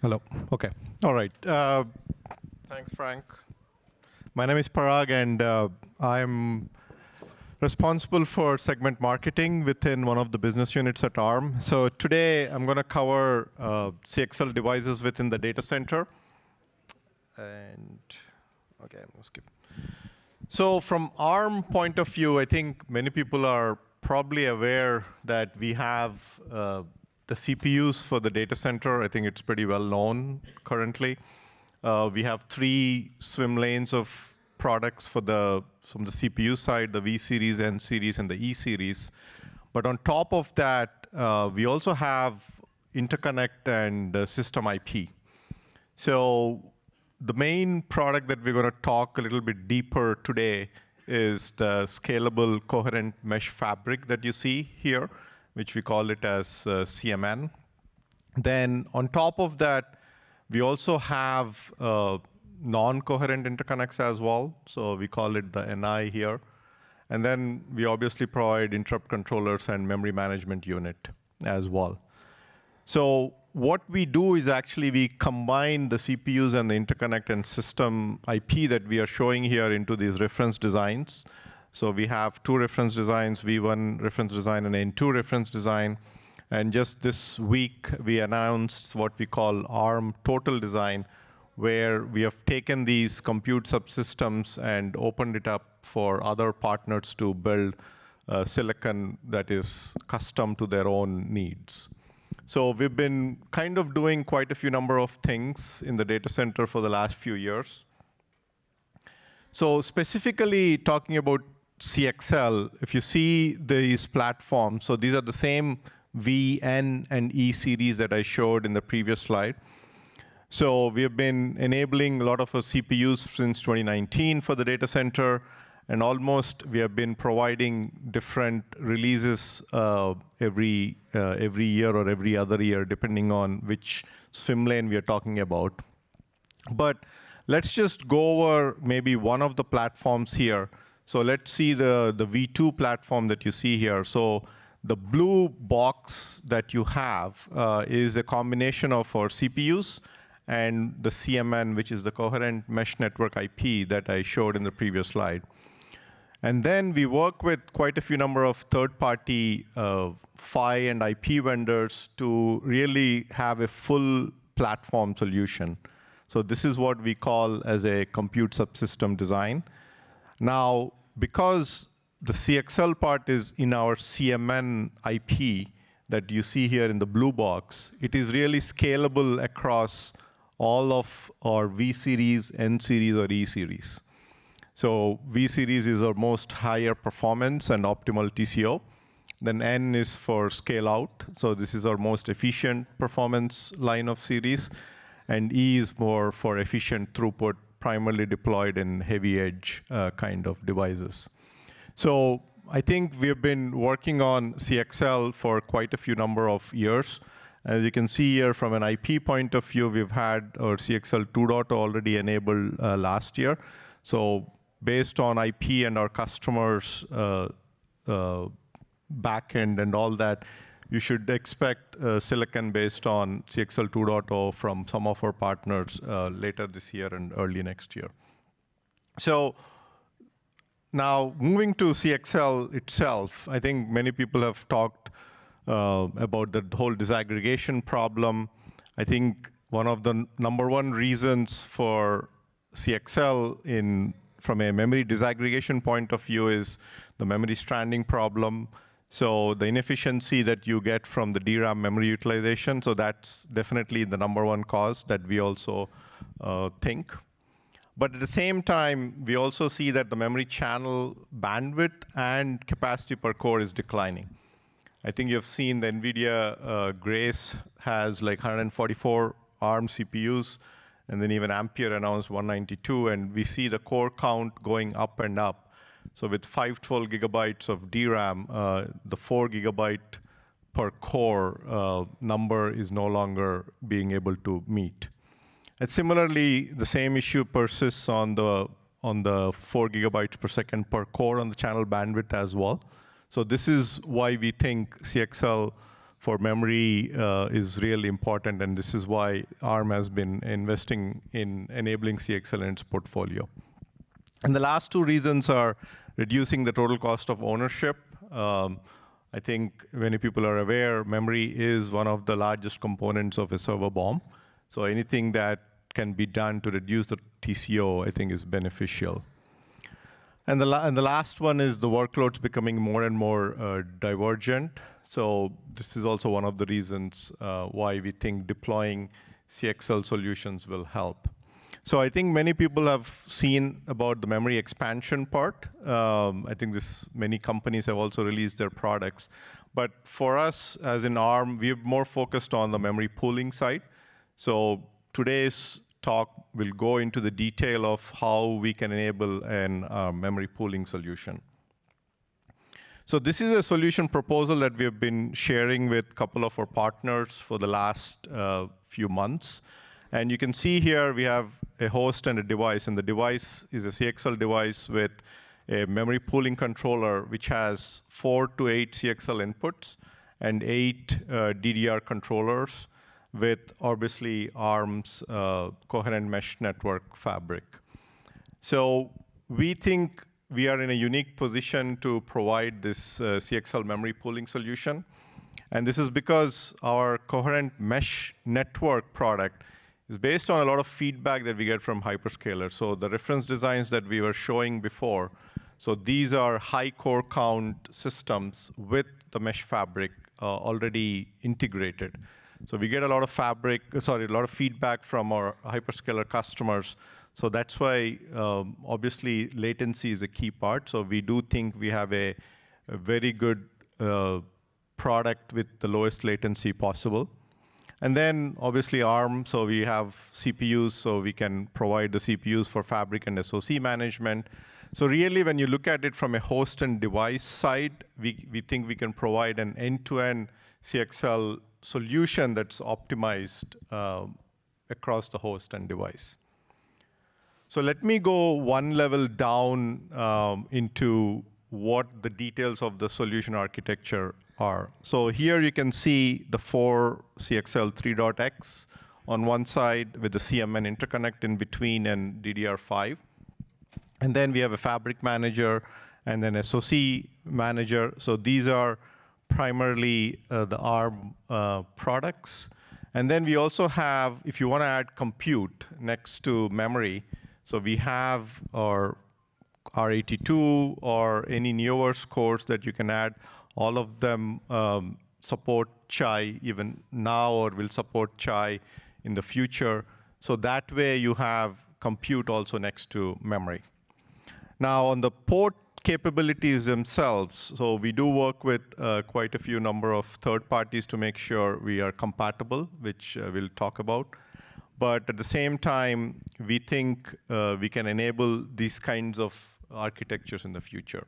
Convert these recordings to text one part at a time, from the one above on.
Hello. Okay. All right. Thanks, Frank. My name is Parag, and I'm responsible for segment marketing within one of the business units at ARM. So today, I'm going to cover CXL devices within the data center. And OK, I'm going to skip. So from ARM point of view, I think many people are probably aware that we have the CPUs for the data center. I think it's pretty well known currently. We have 3 swim lanes of products from the CPU side, the V series, N series, and the E series. But on top of that, we also have interconnect and system IP. So the main product that we're going to talk a little bit deeper today is the scalable coherent mesh fabric that you see here, which we call it as CMN. Then on top of that, we also have non-coherent interconnects as well. So we call it the NI here. And then we obviously provide interrupt controllers and memory management unit as well. So what we do is actually we combine the CPUs and the interconnect and system IP that we are showing here into these reference designs. So we have 2 reference designs, V1 reference design and N2 reference design. And just this week, we announced what we call ARM Total Design, where we have taken these compute subsystems and opened it up for other partners to build silicon that is custom to their own needs. So we've been kind of doing quite a few number of things in the data center for the last few years. So specifically talking about CXL, if you see these platforms, so these are the same V, N, and E series that I showed in the previous slide. So we have been enabling a lot of our CPUs since 2019 for the data center, and almost we have been providing different releases every year or every other year, depending on which swim lane we are talking about. But let's just go over maybe one of the platforms here. So let's see the V2 platform that you see here. So the blue box that you have is a combination of our CPUs and the CMN, which is the coherent mesh network IP that I showed in the previous slide. And then we work with quite a few number of third-party PHY and IP vendors to really have a full platform solution. So this is what we call as a compute subsystem design. Now, because the CXL part is in our CMN IP that you see here in the blue box, it is really scalable across all of our V series, N series, or E series. So V series is our most higher performance and optimal TCO. Then N is for scale out. So this is our most efficient performance line of series. And E is more for efficient throughput, primarily deployed in heavy edge kind of devices. So I think we have been working on CXL for quite a few number of years. As you can see here, from an IP point of view, we've had our CXL 2.0 already enabled last year. So based on IP and our customers' backend and all that, you should expect silicon based on CXL 2.0 from some of our partners later this year and early next year. So now moving to CXL itself, I think many people have talked about the whole disaggregation problem. I think one of the #1 reasons for CXL from a memory disaggregation point of view is the memory stranding problem. So the inefficiency that you get from the DRAM memory utilization, so that's definitely the #1 cause that we also think. But at the same time, we also see that the memory channel bandwidth and capacity per core is declining. I think you've seen the NVIDIA Grace has like 144 ARM CPUs, and then even Ampere announced 192, and we see the core count going up and up. So with 512 gigabytes of DRAM, the 4 gigabyte per core number is no longer being able to meet. And similarly, the same issue persists on the 4 gigabytes per second per core on the channel bandwidth as well. So this is why we think CXL for memory is really important, and this is why ARM has been investing in enabling CXL in its portfolio. And the last two reasons are reducing the total cost of ownership. I think many people are aware, memory is one of the largest components of a server BOM. So anything that can be done to reduce the TCO, I think, is beneficial. And the last one is the workloads becoming more and more divergent. So this is also one of the reasons why we think deploying CXL solutions will help. So I think many people have seen about the memory expansion part. I think many companies have also released their products. But for us, as in ARM, we're more focused on the memory pooling side. So today's talk will go into the detail of how we can enable an memory pooling solution. So this is a solution proposal that we have been sharing with a couple of our partners for the last few months. And you can see here we have a host and a device, and the device is a CXL device with a memory pooling controller, which has 4 to 8 CXL inputs and 8 DDR controllers with obviously ARM's coherent mesh network fabric. So we think we are in a unique position to provide this CXL memory pooling solution. And this is because our coherent mesh network product is based on a lot of feedback that we get from hyperscalers. So the reference designs that we were showing before, so these are high core count systems with the mesh fabric already integrated. So we get a lot of feedback from our hyperscaler customers. So that's why, obviously, latency is a key part. So we do think we have a very good product with the lowest latency possible. And then, obviously, ARM, so we have CPUs, so we can provide the CPUs for fabric and SoC management. So really, when you look at it from a host and device side, we think we can provide an end-to-end CXL solution that's optimized across the host and device. So let me go one level down into what the details of the solution architecture are. So here you can see the 4 CXL 3.x on one side with the CMN interconnect in between and DDR5. And then we have a fabric manager and then SoC manager. So these are primarily the ARM products. And then we also have, if you want to add compute next to memory, so we have our R82 or any Neoverse cores that you can add. All of them support Chai even now or will support Chai in the future. So that way you have compute also next to memory. Now on the port capabilities themselves, so we do work with quite a few number of third parties to make sure we are compatible, which we'll talk about. But at the same time, we think we can enable these kinds of architectures in the future.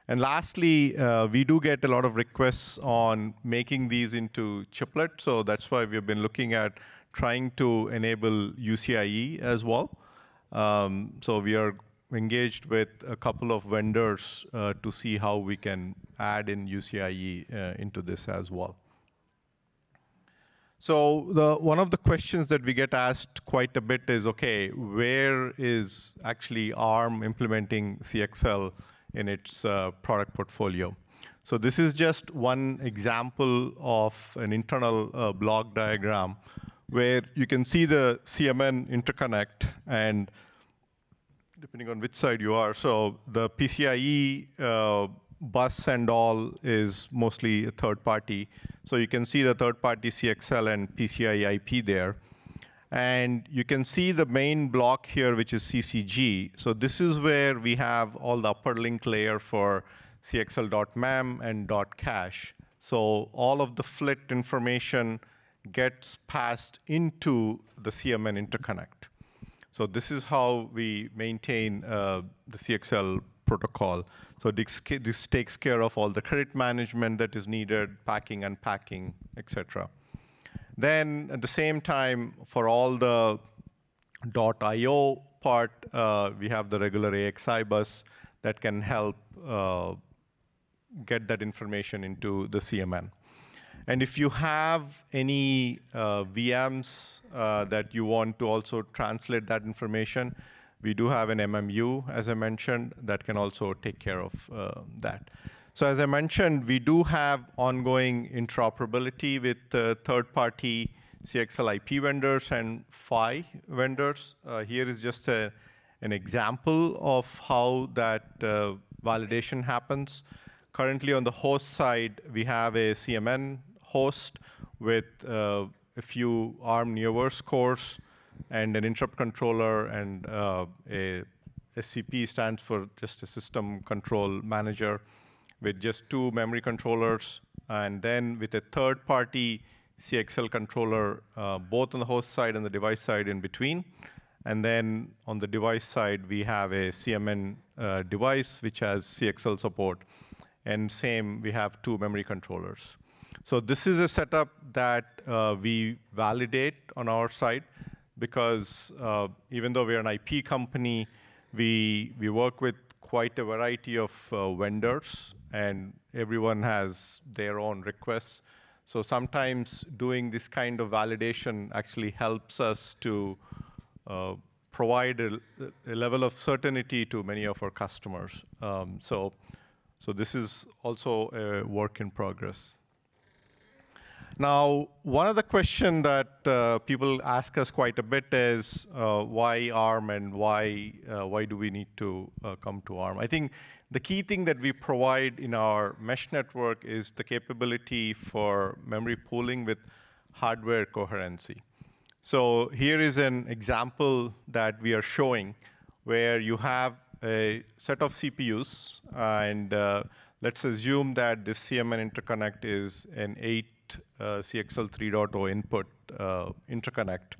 And lastly, we do get a lot of requests on making these into chiplets. So that's why we've been looking at trying to enable UCIe as well. So we are engaged with a couple of vendors to see how we can add in UCIe into this as well. So one of the questions that we get asked quite a bit is, okay, where is actually ARM implementing CXL in its product portfolio? So this is just one example of an internal block diagram where you can see the CMN interconnect, and depending on which side you are, so the PCIe bus and all is mostly a third party. So you can see the third party CXL and PCIe IP there. And you can see the main block here, which is CCG. So this is where we have all the upper link layer for CXL.mem and .cache. So all of the FLIT information gets passed into the CMN interconnect. So this is how we maintain the CXL protocol. So this takes care of all the credit management that is needed, packing, unpacking, et cetera. Then at the same time, for all the .io part, we have the regular AXI bus that can help get that information into the CMN. And if you have any VMs that you want to also translate that information, we do have an MMU, as I mentioned, that can also take care of that. So as I mentioned, we do have ongoing interoperability with third-party CXL IP vendors and PHY vendors. Here is just an example of how that validation happens. Currently on the host side, we have a CMN host with a few ARM Neoverse cores and an interrupt controller, and a SCP stands for just a system control manager with just 2 memory controllers, and then with a third-party CXL controller, both on the host side and the device side in between. And then on the device side, we have a CMN device which has CXL support. And same, we have 2 memory controllers. So this is a setup that we validate on our side, because even though we're an IP company, we work with quite a variety of vendors, and everyone has their own requests. So sometimes doing this kind of validation actually helps us to provide a level of certainty to many of our customers. So this is also a work in progress. Now, one of the questions that people ask us quite a bit is why ARM, and why do we need to come to ARM? I think the key thing that we provide in our mesh network is the capability for memory pooling with hardware coherency. So here is an example that we are showing where you have a set of CPUs, and let's assume that this CMN interconnect is an 8 CXL 3.0 input interconnect.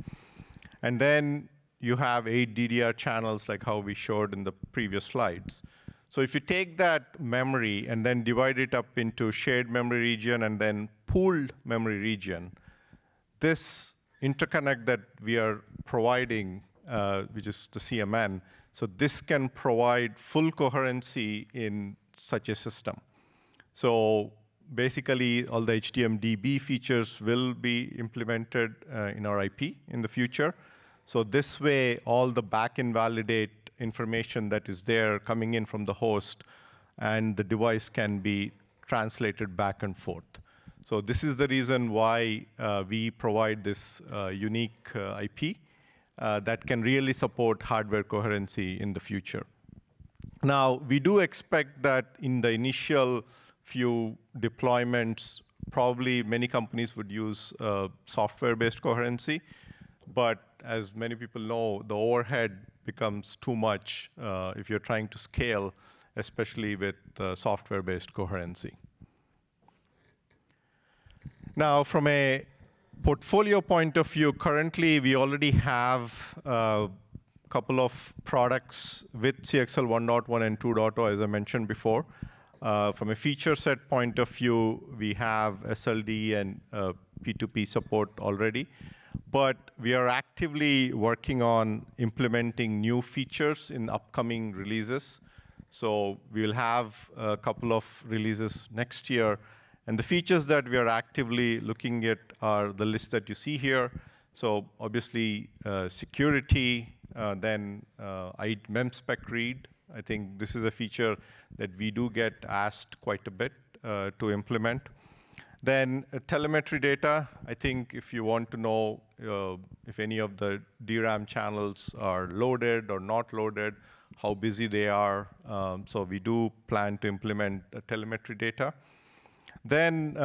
And then you have 8 DDR channels like how we showed in the previous slides. So if you take that memory and then divide it up into shared memory region and then pooled memory region, this interconnect that we are providing, which is the CMN, so this can provide full coherency in such a system. So basically, all the HDMDB features will be implemented in our IP in the future. So this way, all the back-invalidate information that is there coming in from the host and the device can be translated back and forth. So this is the reason why we provide this unique IP that can really support hardware coherency in the future. Now, we do expect that in the initial few deployments, probably many companies would use software-based coherency. But as many people know, the overhead becomes too much if you're trying to scale, especially with software-based coherency. Now, from a portfolio point of view, currently we already have a couple of products with CXL 1.1 and 2.0, as I mentioned before. From a feature set point of view, we have SLD and P2P support already. But we are actively working on implementing new features in upcoming releases. So we'll have a couple of releases next year. And the features that we are actively looking at are the list that you see here. So obviously, security, then memspec read. I think this is a feature that we do get asked quite a bit to implement. Then telemetry data. I think if you want to know if any of the DRAM channels are loaded or not loaded, how busy they are. So we do plan to implement telemetry data. Then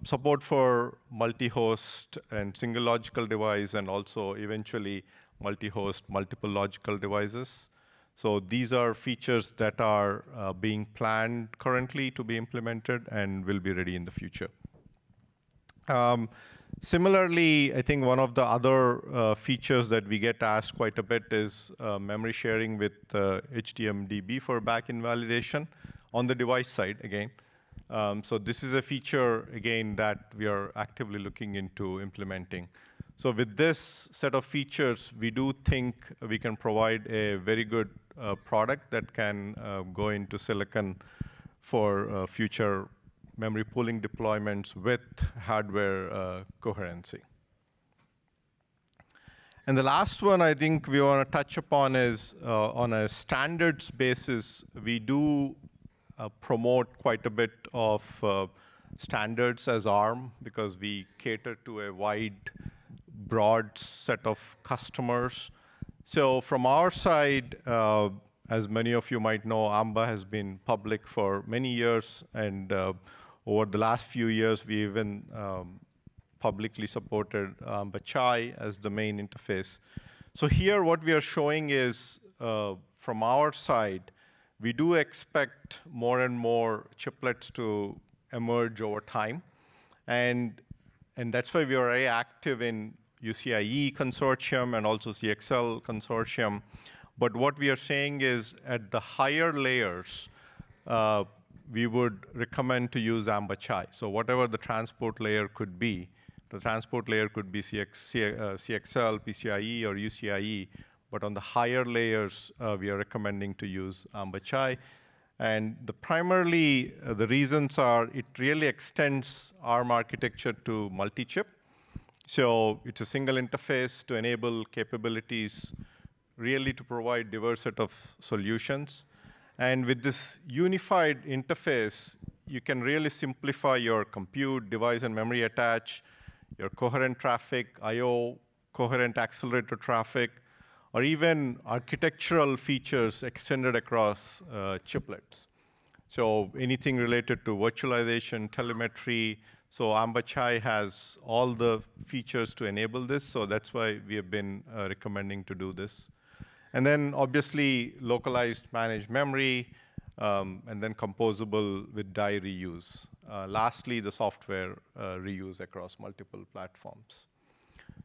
support for multi-host and single logical device, and also eventually multi-host, multiple logical devices. So these are features that are being planned currently to be implemented and will be ready in the future. Similarly, I think one of the other features that we get asked quite a bit is memory sharing with HDMDB for back invalidation on the device side again. So this is a feature, again, that we are actively looking into implementing. So with this set of features, we do think we can provide a very good product that can go into silicon for future memory pooling deployments with hardware coherency. And the last one I think we want to touch upon is on a standards basis, we do promote quite a bit of standards as ARM because we cater to a wide, broad set of customers. So from our side, as many of you might know, AMBA has been public for many years, and over the last few years, we even publicly supported Chai as the main interface. So here what we are showing is, from our side, we do expect more and more chiplets to emerge over time. And that's why we are very active in UCIe consortium and also CXL consortium. But what we are saying is at the higher layers, we would recommend to use Chai. So whatever the transport layer could be, the transport layer could be CXL, PCIe, or UCIe, but on the higher layers, we are recommending to use Chai. And primarily, the reasons are it really extends ARM architecture to multi-chip. So it's a single interface to enable capabilities really to provide diverse set of solutions. And with this unified interface, you can really simplify your compute, device and memory attach, your coherent traffic, I/O, coherent accelerator traffic, or even architectural features extended across chiplets. So anything related to virtualization, telemetry. So Chai has all the features to enable this. So that's why we have been recommending to do this. And then obviously localized managed memory, and then composable with die reuse. Lastly, the software reuse across multiple platforms.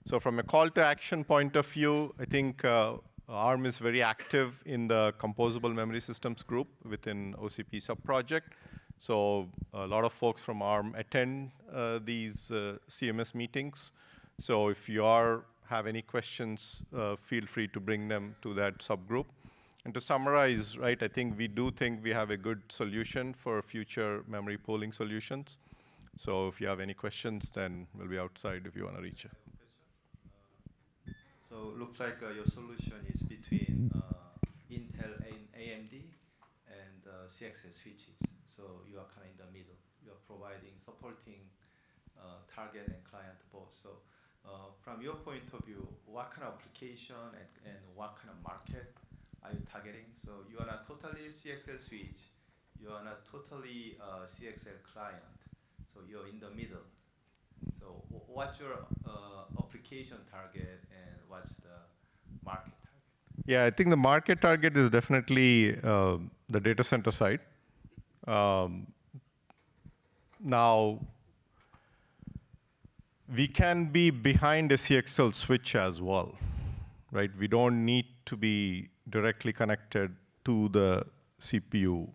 So from a call to action point of view, I think ARM is very active in the composable memory systems group within OCP sub-project. So a lot of folks from ARM attend these CMS meetings. So if you have any questions, feel free to bring them to that subgroup. And to summarize, right, I think we do think we have a good solution for future memory pooling solutions. So if you have any questions, then we'll be outside if you want to reach it. So it looks like your solution is between Intel and AMD and CXL switches. So you are kind of in the middle. You are supporting target and client both. So from your point of view, what kind of application and what kind of market are you targeting? So you are not totally CXL switch. You are not totally CXL client. So you're in the middle. So what's your application target and what's the market target? Yeah, I think the market target is definitely the data center side. Now, we can be behind a CXL switch as well, right? We don't need to be directly connected to the CPU.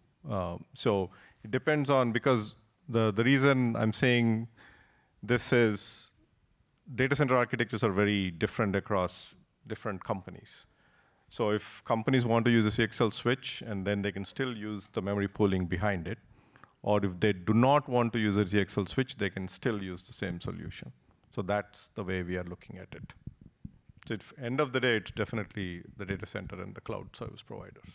So it depends on, because the reason I'm saying this is data center architectures are very different across different companies. So if companies want to use a CXL switch, and then they can still use the memory pooling behind it, or if they do not want to use a CXL switch, they can still use the same solution. So that's the way we are looking at it. So at the end of the day, it's definitely the data center and the cloud service providers.